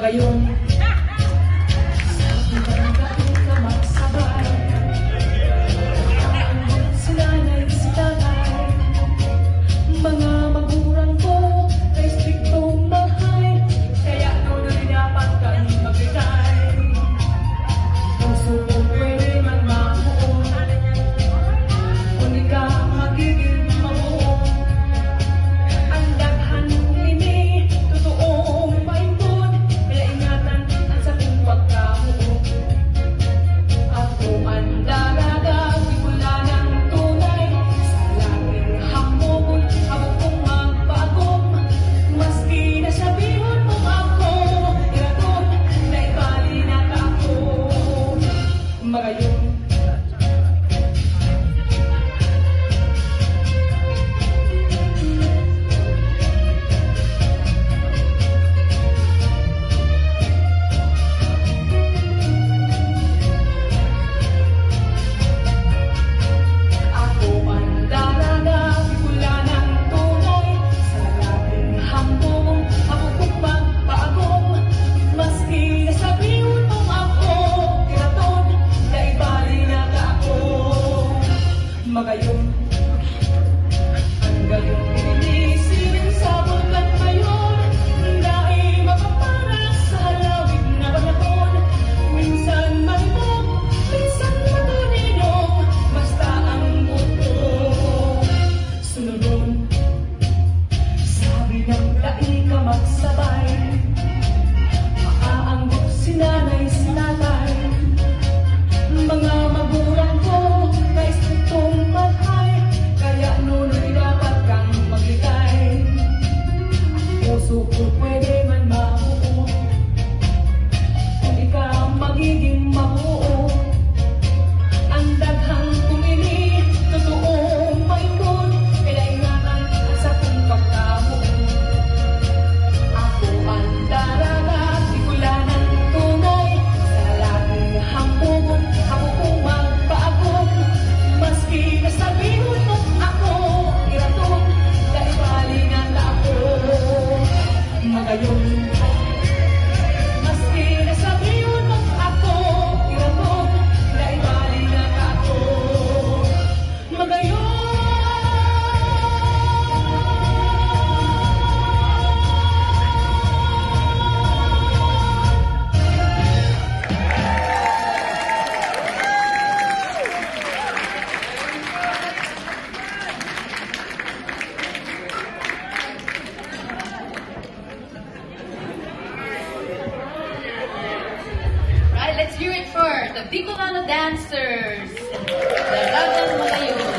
Magayon, sabi ng dati ka magsabay, si nanay, si tatay, mga magulang ko, ay striktong bahay, kaya doon na dapat kang magbigay. Puso ko pwede man mabuo, kung di ka magiging mabuo. Ang daghan ini, totoong maingkod, kaya ingatan ang sakong pagkamuo. Ako ang daraga, di wala ng tunay, sa laging hambog, habang kong magbaagom. Maski nasabihon mo ako, iraton, na ibali na ka ako. Magayon, ako ang daraga, di wala ng tunay, sa laging hambog, habang kong magbaagom. Maski nasabihon mo ako, iraton, na ibali na ka ako. Magayon, ang gayon pinilisin sa bulgat ngayon, dahil mapaparas sa halawig na panahon. Minsan malibog, minsan matulinong, basta ang buto sunodon. Sabi ng dai ka magsabay, maaanggop si nanay, si tatay, mga magulang ko, na striktong bahay, kaya nunoy dapat kang magbigay. Puso ko pwede man mabuo, kung di ka magiging mabuo. Ang daghang tumili, totoong maingkod, kaya ingatan ang sakong pagkamuo. Ako ang daraga, di wala ng tunay, sa laging hambog, ako kong magbaagom. Maski nasabihon mo ako, iraton, na ibali na ako. Magayon, maski nasabihon mo ako, iraton, na ibali na ako. Magayon. Right, let's hear it for the Bicolano dancers. Dalagang Magayon.